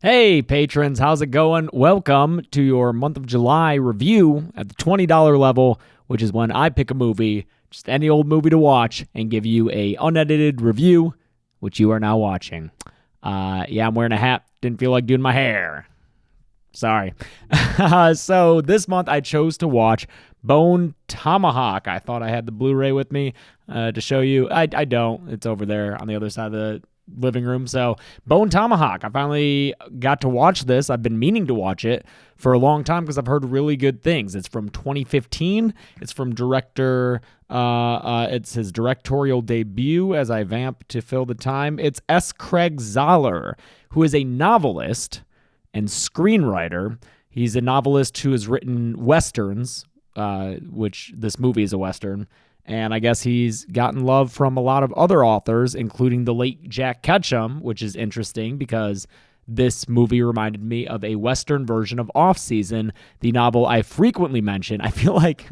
Hey, patrons, how's it going? Welcome to your month of July review at the $20 level, which is when I pick a movie, just any old movie to watch, and give you a unedited review, which you are now watching. I'm wearing a hat. Didn't feel like doing my hair. Sorry. So this month I chose to watch Bone Tomahawk. I thought I had the Blu-ray with me to show you. I don't. It's over there on the other side of the living room. So Bone Tomahawk, I finally got to watch this. I've been meaning to watch it for a long time because I've heard really good things. It's from 2015. It's from director, it's his directorial debut as I vamp to fill the time. It's S. Craig Zahler, who is a novelist and screenwriter. He's a novelist who has written Westerns, which this movie is a Western. And I guess he's gotten love from a lot of other authors, including the late Jack Ketchum, which is interesting because this movie reminded me of a Western version of Off Season, the novel I frequently mention. I feel like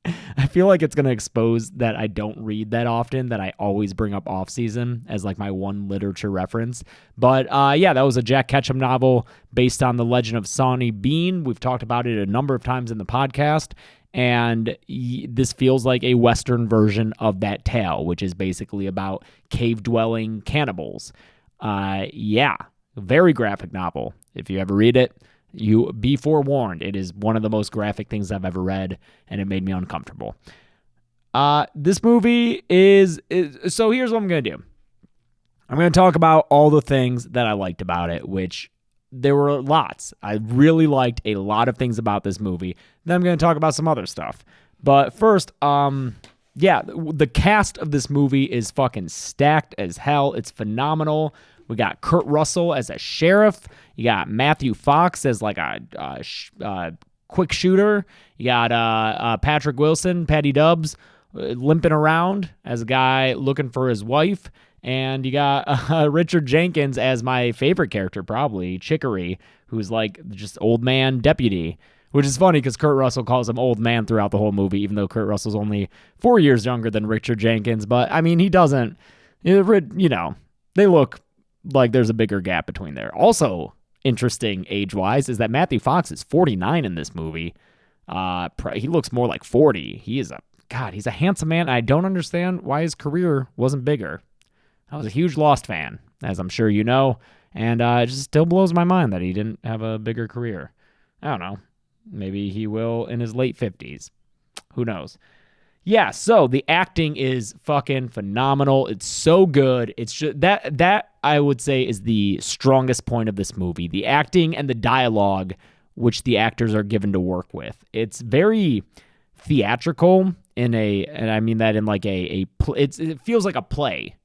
it's going to expose that I don't read that often, that I always bring up Off Season as like my one literature reference. But that was a Jack Ketchum novel based on the legend of Sawney Bean. We've talked about it a number of times in the podcast. And this feels like a Western version of that tale, which is basically about cave-dwelling cannibals. Very graphic novel. If you ever read it, you be forewarned. It is one of the most graphic things I've ever read, and it made me uncomfortable. This movie so here's what I'm going to do. I'm going to talk about all the things that I liked about it, which there were lots. I really liked a lot of things about this movie. Then I'm going to talk about some other stuff. But first, the cast of this movie is fucking stacked as hell. It's phenomenal. We got Kurt Russell as a sheriff. You got Matthew Fox as like a quick shooter. You got Patrick Wilson, Patty Dubbs, limping around as a guy looking for his wife. And you got Richard Jenkins as my favorite character, probably, Chicory, who's like just old man deputy, which is funny because Kurt Russell calls him old man throughout the whole movie, even though Kurt Russell's only 4 years younger than Richard Jenkins. But, I mean, he doesn't, they look like there's a bigger gap between there. Also, interesting age-wise is that Matthew Fox is 49 in this movie. He looks more like 40. He's a handsome man. I don't understand why his career wasn't bigger. I was a huge Lost fan, as I'm sure you know, and it just still blows my mind that he didn't have a bigger career. I don't know. Maybe he will in his late 50s. Who knows? Yeah, so the acting is fucking phenomenal. It's so good. It's just that I would say is the strongest point of this movie. The acting and the dialogue which the actors are given to work with. It's very theatrical and I mean that in like it feels like a play.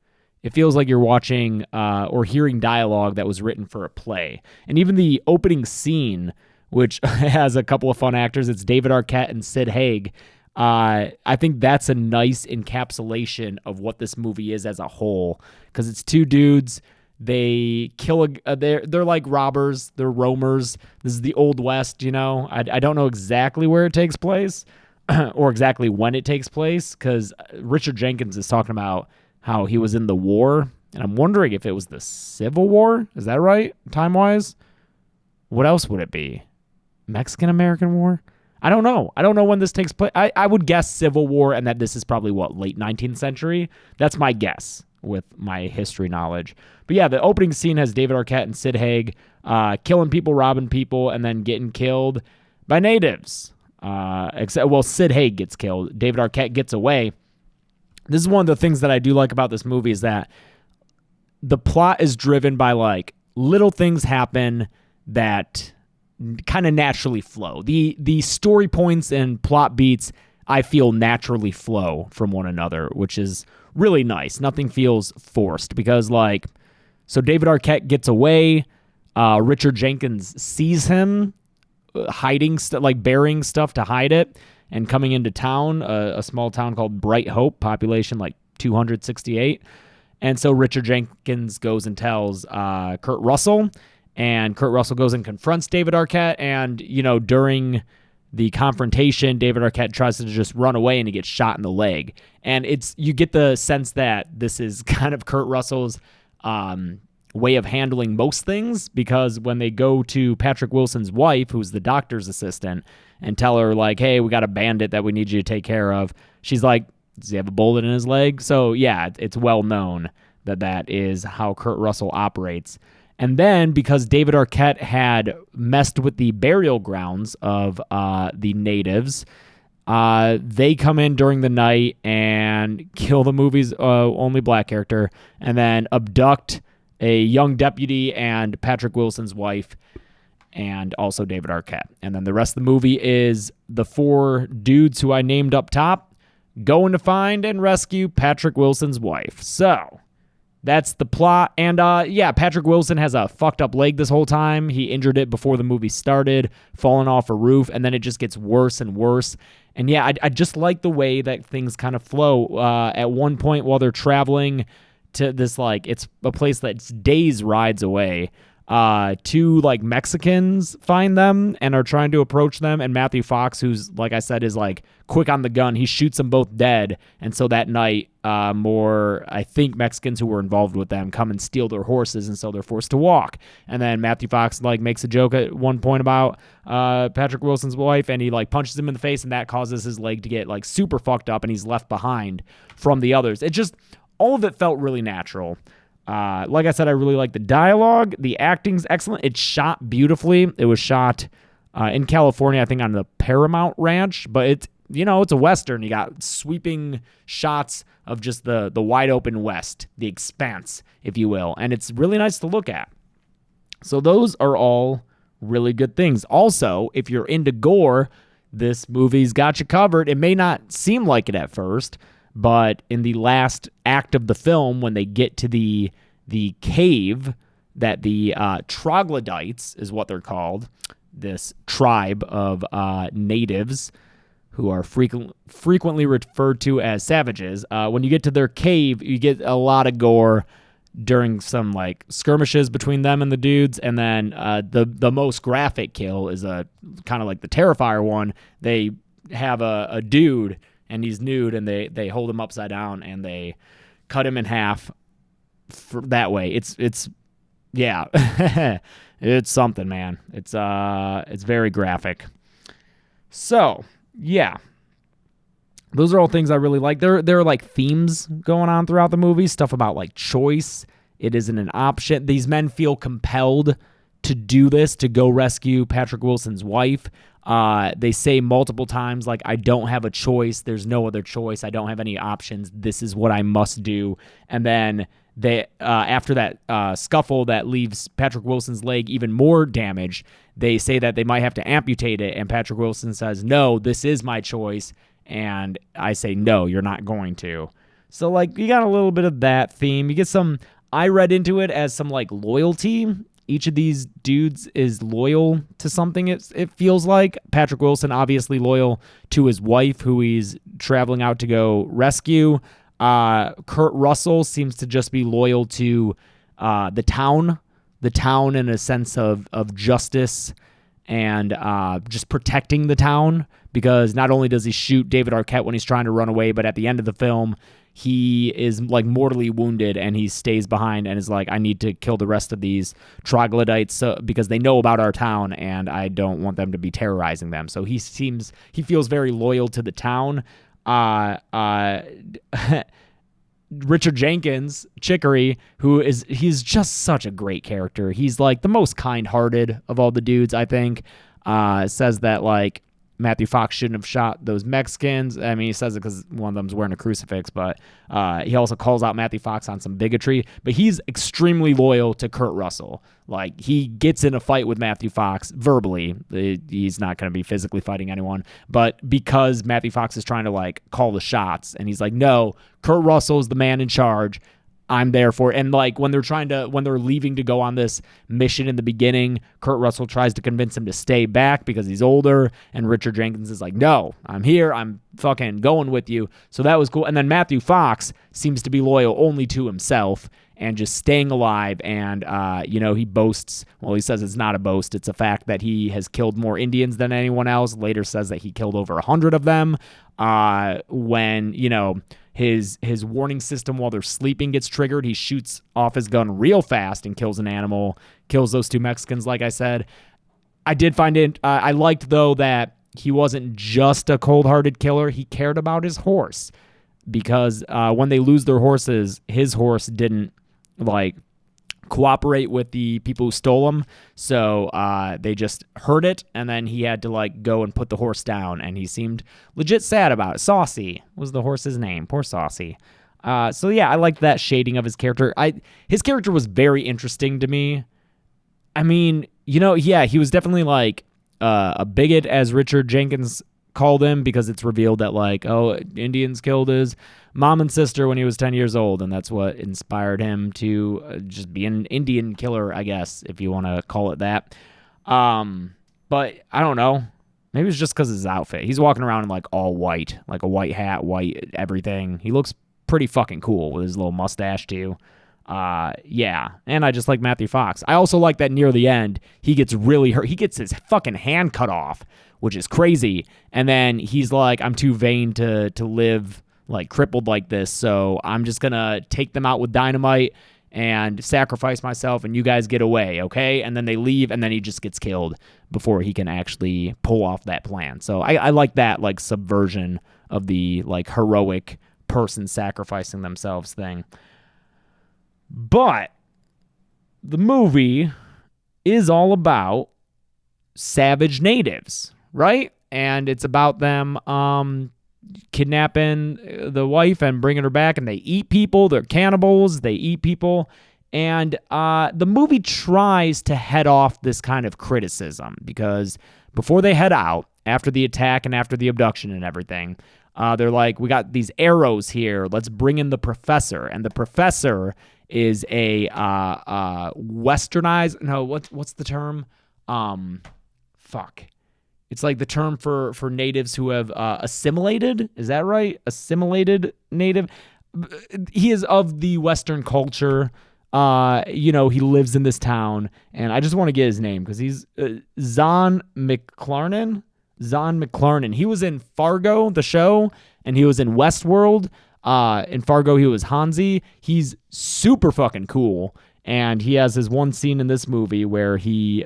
It feels like you're watching or hearing dialogue that was written for a play. And even the opening scene, which has a couple of fun actors, it's David Arquette and Sid Haig. I think that's a nice encapsulation of what this movie is as a whole, because it's two dudes. They kill they're like robbers. They're roamers. This is the Old West, I don't know exactly where it takes place or exactly when it takes place, because Richard Jenkins is talking about how he was in the war, and I'm wondering if it was the Civil War. Is that right, time-wise? What else would it be? Mexican-American War? I don't know. I don't know when this takes place. I would guess Civil War, and that this is probably, late 19th century? That's my guess with my history knowledge. But yeah, the opening scene has David Arquette and Sid Haig killing people, robbing people, and then getting killed by natives. Sid Haig gets killed. David Arquette gets away. This is one of the things that I do like about this movie is that the plot is driven by like little things happen that kind of naturally flow. The story points and plot beats I feel naturally flow from one another, which is really nice. Nothing feels forced because so David Arquette gets away. Richard Jenkins sees him hiding burying stuff to hide it. And coming into town, a small town called Bright Hope, population 268. And so Richard Jenkins goes and tells Kurt Russell, and Kurt Russell goes and confronts David Arquette. And, during the confrontation, David Arquette tries to just run away and he gets shot in the leg. And you get the sense that this is kind of Kurt Russell's way of handling most things, because when they go to Patrick Wilson's wife, who's the doctor's assistant, and tell her, like, hey, we got a bandit that we need you to take care of, she's like, does he have a bullet in his leg? So, yeah, it's well known that that is how Kurt Russell operates. And then, because David Arquette had messed with the burial grounds of the natives, they come in during the night and kill the movie's only black character, and then abduct a young deputy and Patrick Wilson's wife, and also David Arquette. And then the rest of the movie is the 4 dudes who I named up top going to find and rescue Patrick Wilson's wife. So that's the plot. And Patrick Wilson has a fucked up leg this whole time. He injured it before the movie started, falling off a roof, and then it just gets worse and worse. And yeah, I just like the way that things kind of flow. At one point while they're traveling to this, like, it's a place that's days rides away, 2 like Mexicans find them and are trying to approach them, and Matthew Fox, who's, like I said, is like quick on the gun, he shoots them both dead. And so that night, more, I think, Mexicans who were involved with them come and steal their horses, and so they're forced to walk. And then Matthew Fox like makes a joke at one point about Patrick Wilson's wife, and he like punches him in the face, and that causes his leg to get like super fucked up, and he's left behind from the others. It just, all of it felt really natural. Like I said, I really like the dialogue. The acting's excellent. It's shot beautifully. It was shot in California, I think, on the Paramount Ranch, but it's a Western. You got sweeping shots of just the wide open West, the expanse, if you will, and it's really nice to look at. So those are all really good things. Also, if you're into gore, this movie's got you covered. It may not seem like it at first, but in the last act of the film, when they get to the cave that the troglodytes is what they're called, this tribe of natives who are frequently referred to as savages. When you get to their cave, you get a lot of gore during some like skirmishes between them and the dudes, and then the most graphic kill is a kind of like the Terrifier one. They have a dude, and he's nude, and they hold him upside down, and they cut him in half that way. It's yeah, it's something, man. It's very graphic. So yeah, those are all things I really like. There are like themes going on throughout the movie, stuff about like choice. It isn't an option. These men feel compelled to do this, to go rescue Patrick Wilson's wife. They say multiple times, like, I don't have a choice. There's no other choice. I don't have any options. This is what I must do. And then they, after that scuffle that leaves Patrick Wilson's leg even more damaged, they say that they might have to amputate it. And Patrick Wilson says, no, this is my choice. And I say, no, you're not going to. So, like, you got a little bit of that theme. You get some, I read into it as some, like, loyalty. Each of these dudes is loyal to something, it feels like. Patrick Wilson, obviously loyal to his wife, who he's traveling out to go rescue. Kurt Russell seems to just be loyal to the town in a sense of justice and just protecting the town, because not only does he shoot David Arquette when he's trying to run away, but at the end of the film, he is like mortally wounded, and he stays behind and is like, I need to kill the rest of these troglodytes because they know about our town, and I don't want them to be terrorizing them. So he feels very loyal to the town. Richard Jenkins, Chicory, he's just such a great character. He's like the most kind-hearted of all the dudes, I think. Says that like Matthew Fox shouldn't have shot those Mexicans. I mean, he says it because one of them's wearing a crucifix, but he also calls out Matthew Fox on some bigotry. But he's extremely loyal to Kurt Russell. Like, he gets in a fight with Matthew Fox verbally. He's not going to be physically fighting anyone. But because Matthew Fox is trying to, like, call the shots, and he's like, no, Kurt Russell is the man in charge. I'm there for it. And like when they're leaving to go on this mission in the beginning, Kurt Russell tries to convince him to stay back because he's older, and Richard Jenkins is like, no, I'm here. I'm fucking going with you. So that was cool. And then Matthew Fox seems to be loyal only to himself and just staying alive. And, he boasts, well, he says it's not a boast. It's a fact that he has killed more Indians than anyone else. Later says that he killed over 100 of them. When, his warning system while they're sleeping gets triggered. He shoots off his gun real fast and kills an animal, kills those 2 Mexicans, like I said. I did find it, I liked, though, that he wasn't just a cold-hearted killer. He cared about his horse, because when they lose their horses, his horse didn't, like, cooperate with the people who stole him. So they just hurt it, and then he had to, like, go and put the horse down, and he seemed legit sad about it. Saucy was the horse's name. Poor Saucy. So, yeah, I liked that shading of his character. His character was very interesting to me. I mean, you know, yeah, he was definitely, like, a bigot, as Richard Jenkins called him, because it's revealed that, like, oh, Indians killed his mom and sister when he was 10 years old, and that's what inspired him to just be an Indian killer, I guess, if you want to call it that. But I don't know. Maybe it's just because of his outfit. He's walking around in, like, all white, like a white hat, white everything. He looks pretty fucking cool with his little mustache, too. Yeah, and I just like Matthew Fox. I also like that near the end, he gets really hurt. He gets his fucking hand cut off, which is crazy. And then he's like, I'm too vain to live, like, crippled like this, so I'm just gonna take them out with dynamite and sacrifice myself, and you guys get away, okay? And then they leave, and then he just gets killed before he can actually pull off that plan. So I like that, like, subversion of the, like, heroic person sacrificing themselves thing. But the movie is all about savage natives, right? And it's about them kidnapping the wife and bringing her back, and they eat people. They're cannibals. They eat people. And the movie tries to head off this kind of criticism, because before they head out, after the attack and after the abduction and everything, they're like, we got these arrows here. Let's bring in the professor. And the professor is a westernized, no, what's the term? It's like the term for natives who have assimilated. Is that right? Assimilated native. He is of the Western culture. You know, he lives in this town, and I just want to get his name because he's Zahn McClarnon. Zahn McClarnon. He was in Fargo, the show, and he was in Westworld. In Fargo, he was Hansi. He's super fucking cool, and he has his one scene in this movie where he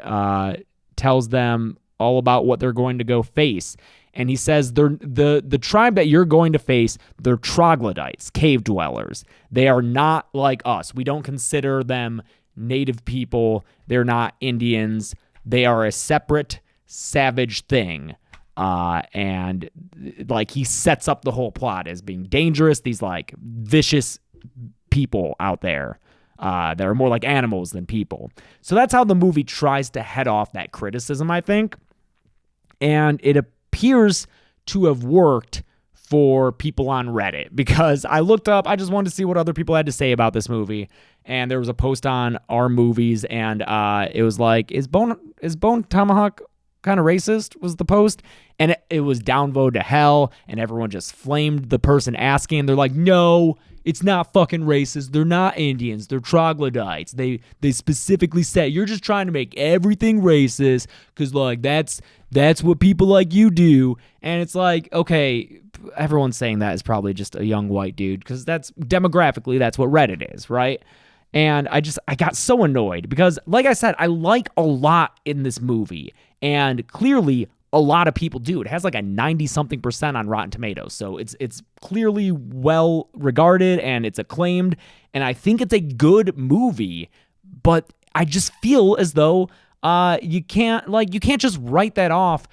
tells them all about what they're going to go face. And he says the tribe that you're going to face, they're troglodytes, cave dwellers. They are not like us. We don't consider them native people. They're not Indians. They are a separate, savage thing. And like he sets up the whole plot as being dangerous. These like vicious people out there that are more like animals than people. So that's how the movie tries to head off that criticism, I think. And it appears to have worked for people on Reddit, because I looked up, I just wanted to see what other people had to say about this movie. And there was a post on Our Movies, and it was like, is Bone Tomahawk kind of racist, was the post. And it was downvoted to hell, and everyone just flamed the person asking. They're like, no, it's not fucking racist. They're not Indians. They're troglodytes. They specifically said, you're just trying to make everything racist because, like, that's what people like you do. And it's like, okay, everyone saying that is probably just a young white dude, because that's demographically, that's what Reddit is, right? And I got so annoyed because, like I said, I like a lot in this movie, and clearly a lot of people do. It has like a 90-something% on Rotten Tomatoes, so it's clearly well regarded and it's acclaimed, and I think it's a good movie. But I just feel as though you can't just write that off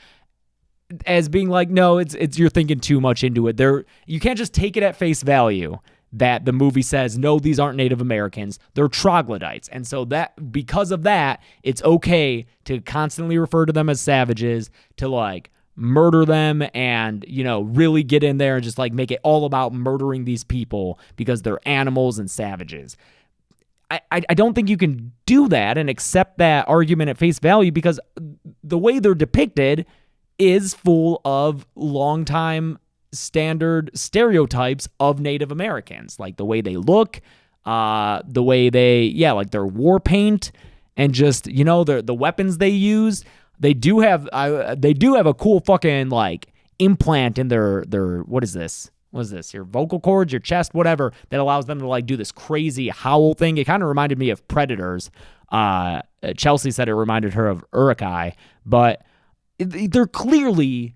as being like, no, it's you're thinking too much into it. You can't just take it at face value that the movie says, no, these aren't Native Americans, they're troglodytes. And so that, because of that, it's okay to constantly refer to them as savages, to like murder them and, you know, really get in there and just like make it all about murdering these people because they're animals and savages. I don't think you can do that and accept that argument at face value, because the way they're depicted is full of longtime standard stereotypes of Native Americans, like the way they look, the way like their war paint, and just, you know, the weapons they use. They do have a cool fucking like implant in their what is this? what is this? Your vocal cords, your chest, whatever, that allows them to like do this crazy howl thing. It kind of reminded me of Predators. Chelsea said it reminded her of Uruk-hai, but they're clearly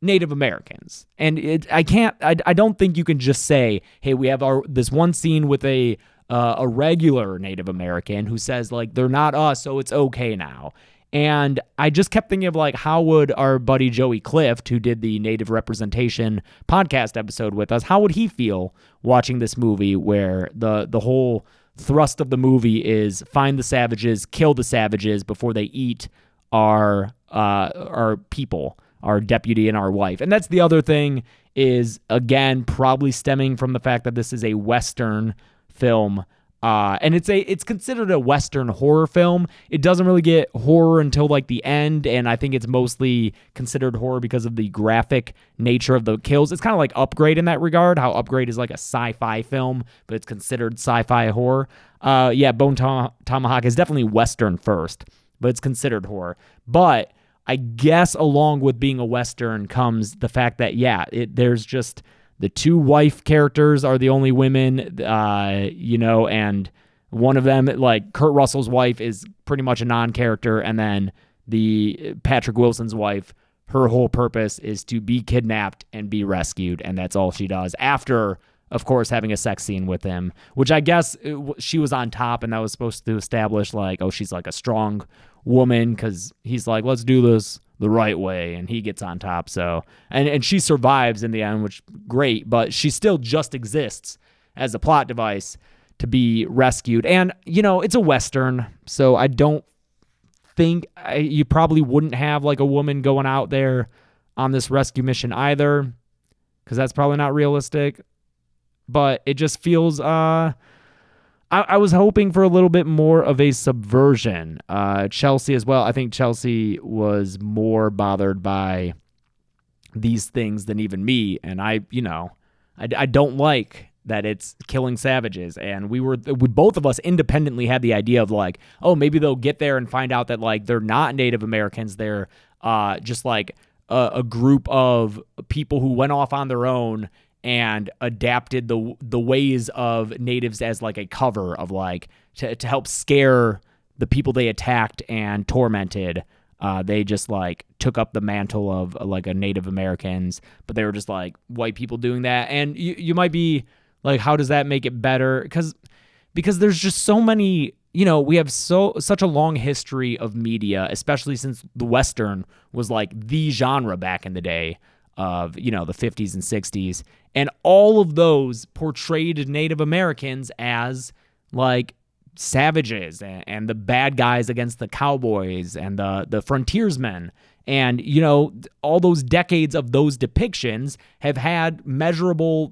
Native Americans. And I don't think you can just say, hey, we have this one scene with a regular Native American who says like, they're not us, so it's okay now. And I just kept thinking of like, how would our buddy Joey Clift, who did the Native Representation podcast episode with us, how would he feel watching this movie where the whole thrust of the movie is find the savages, kill the savages before they eat our people, our deputy and our wife. And that's the other thing is, again, probably stemming from the fact that this is a Western film. And it's considered a Western horror film. It doesn't really get horror until like the end, and I think it's mostly considered horror because of the graphic nature of the kills. It's kind of like Upgrade in that regard, how Upgrade is like a sci-fi film, but it's considered sci-fi horror. Bone Tomahawk is definitely Western first, but it's considered horror. But I guess along with being a Western comes the fact that, there's just... the two wife characters are the only women, and one of them, like Kurt Russell's wife, is pretty much a non-character, and then the Patrick Wilson's wife, her whole purpose is to be kidnapped and be rescued, and that's all she does. After, of course, having a sex scene with him, which I guess she was on top, and that was supposed to establish, like, oh, she's like a strong woman, because he's like, let's do this the right way, and he gets on top. So and she survives in the end, which great, but she still just exists as a plot device to be rescued. And it's a Western, so I don't think you probably wouldn't have like a woman going out there on this rescue mission either, because that's probably not realistic. But it just feels I was hoping for a little bit more of a subversion. Chelsea as well. I think Chelsea was more bothered by these things than even me. And I don't like that it's killing savages. And we both of us independently had the idea of like, oh, maybe they'll get there and find out that like they're not Native Americans. They're just like a group of people who went off on their own and adapted the ways of natives as like a cover of like to help scare the people they attacked and tormented. They just like took up the mantle of like a Native Americans, but they were just like white people doing that. And you might be like, how does that make it better? Because there's just so many, we have such a long history of media, especially since the Western was like the genre back in the day of, the 50s and 60s. And all of those portrayed Native Americans as like savages and the bad guys against the cowboys and the frontiersmen. And, all those decades of those depictions have had a measurable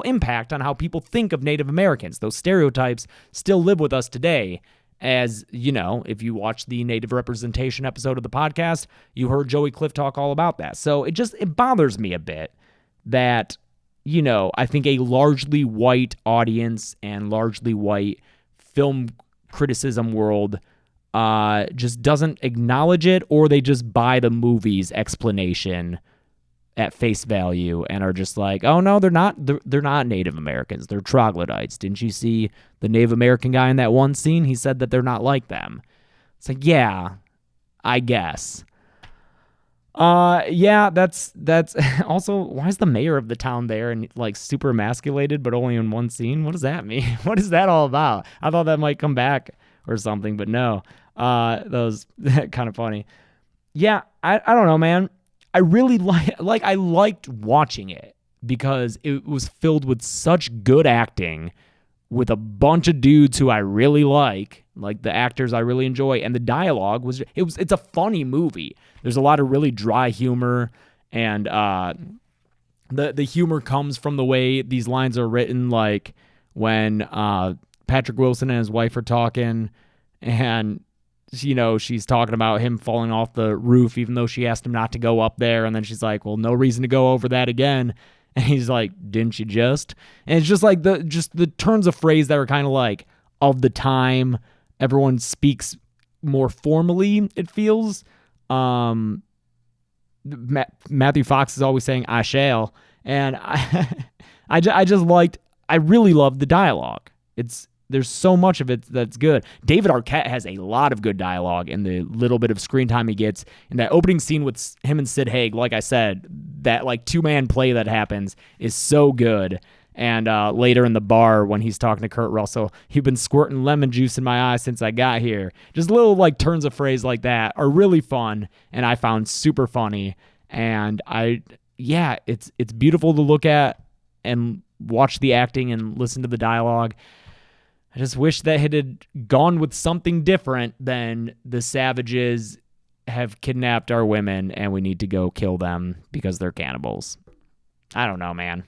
impact on how people think of Native Americans. Those stereotypes still live with us today. As, if you watch the Native Representation episode of the podcast, you heard Joey Clift talk all about that. So it bothers me a bit that, I think a largely white audience and largely white film criticism world just doesn't acknowledge it, or they just buy the movie's explanation at face value and are just like, oh no, they're not Native Americans, they're troglodytes. Didn't you see the Native American guy in that one scene? He said that they're not like them. It's like, yeah, I guess. That's also, why is the mayor of the town there and like super emasculated but only in one scene? What does that mean? What is that all about? I thought that might come back or something, but no. That was kind of funny. Yeah, I don't know, man. I really I liked watching it because it was filled with such good acting with a bunch of dudes who I really like the actors I really enjoy, and the dialogue it's a funny movie. There's a lot of really dry humor, and the humor comes from the way these lines are written, like when Patrick Wilson and his wife are talking, and she's talking about him falling off the roof, even though she asked him not to go up there. And then she's like, well, no reason to go over that again. And he's like, didn't you just? And it's just like the turns of phrase that are kind of like of the time. Everyone speaks more formally, it feels. Matthew Fox is always saying, I shall. And I just liked, I really loved the dialogue. There's so much of it that's good. David Arquette has a lot of good dialogue in the little bit of screen time he gets. In that opening scene with him and Sid Haig, like I said, that like 2-man play that happens is so good. And later in the bar when he's talking to Kurt Russell, "You've been squirting lemon juice in my eyes since I got here." Just little like turns of phrase like that are really fun, and I found super funny. And it's beautiful to look at and watch the acting and listen to the dialogue. I just wish that it had gone with something different than the savages have kidnapped our women and we need to go kill them because they're cannibals. I don't know, man.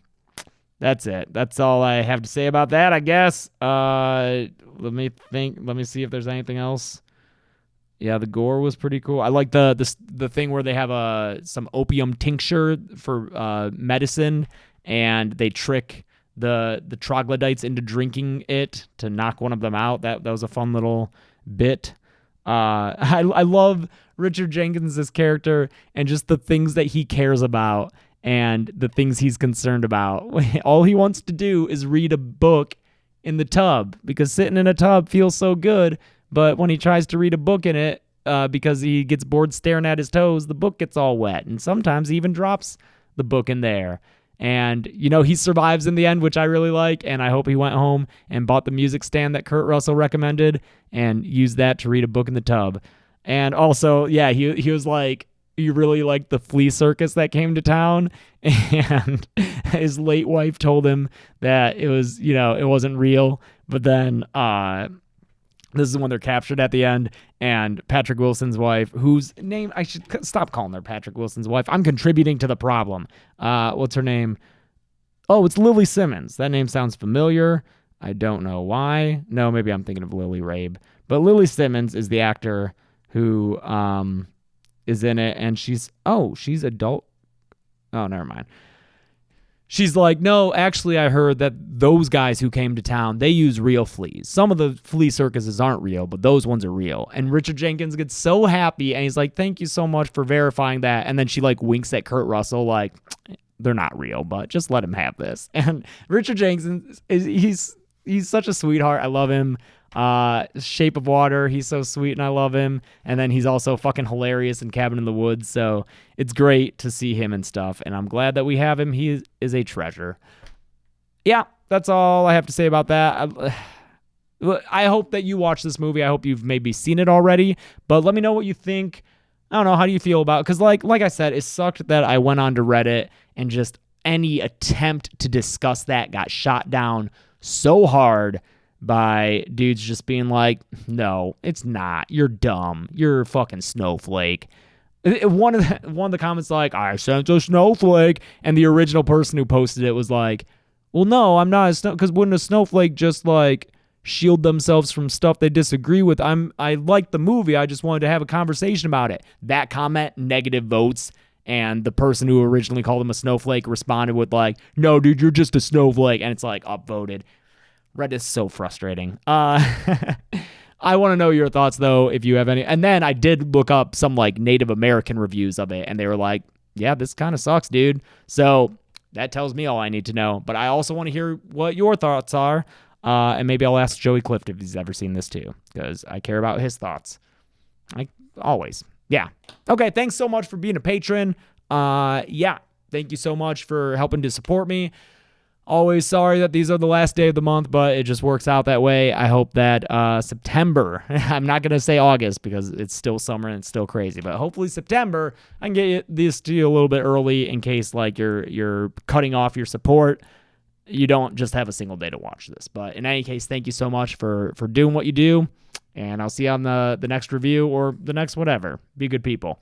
That's it. That's all I have to say about that, I guess. Let me think. Let me see if there's anything else. Yeah, the gore was pretty cool. I like the thing where they have some opium tincture for medicine, and they trick the troglodytes into drinking it to knock one of them out. That was a fun little bit. I love Richard Jenkins' character and just the things that he cares about and the things he's concerned about. All he wants to do is read a book in the tub because sitting in a tub feels so good. But when he tries to read a book in it, because he gets bored staring at his toes, the book gets all wet. And sometimes he even drops the book in there. And, he survives in the end, which I really like. And I hope he went home and bought the music stand that Kurt Russell recommended and used that to read a book in the tub. And also, yeah, he was like, he really liked the flea circus that came to town. And his late wife told him that it was, it wasn't real. But then, this is when they're captured at the end, and Patrick Wilson's wife, whose name, I should stop calling her Patrick Wilson's wife. I'm contributing to the problem. What's her name? Oh, it's Lily Simmons. That name sounds familiar. I don't know why. No, maybe I'm thinking of Lily Rabe. But Lily Simmons is the actor who is in it, and she's adult. Oh, never mind. She's like, "No, actually, I heard that those guys who came to town, they use real fleas. Some of the flea circuses aren't real, but those ones are real." And Richard Jenkins gets so happy, and he's like, "Thank you so much for verifying that." And then she like winks at Kurt Russell like, "They're not real, but just let him have this." And Richard Jenkins, he's such a sweetheart. I love him. Shape of Water, he's so sweet and I love him. And then he's also fucking hilarious in Cabin in the Woods, so it's great to see him and stuff, and I'm glad that we have him. He is a treasure. Yeah, that's all I have to say about that. I hope that you watch this movie. I hope you've maybe seen it already, but let me know what you think. I don't know, how do you feel about it? Because like I said, it sucked that I went on to Reddit and just any attempt to discuss that got shot down so hard by dudes just being like, "No, it's not. You're dumb. You're a fucking snowflake." One of the comments like, "I sent a snowflake," and the original person who posted it was like, "Well, no, I'm not a snow, because wouldn't a snowflake just like shield themselves from stuff they disagree with? I like the movie. I just wanted to have a conversation about it." That comment, negative votes. And the person who originally called him a snowflake responded with like, "No, dude, you're just a snowflake." And it's like upvoted. Reddit's so frustrating. I want to know your thoughts, though, if you have any. And then I did look up some like Native American reviews of it, and they were like, "Yeah, this kind of sucks, dude." So that tells me all I need to know. But I also want to hear what your thoughts are. And maybe I'll ask Joey Clift if he's ever seen this too, because I care about his thoughts. Always. Yeah. Okay, thanks so much for being a patron. Yeah, thank you so much for helping to support me. Always sorry that these are the last day of the month, but it just works out that way. I hope that September, I'm not going to say August because it's still summer and it's still crazy, but hopefully September, I can get this to you a little bit early in case like you're cutting off your support. You don't just have a single day to watch this. But in any case, thank you so much for doing what you do, and I'll see you on the next review or the next whatever. Be good people.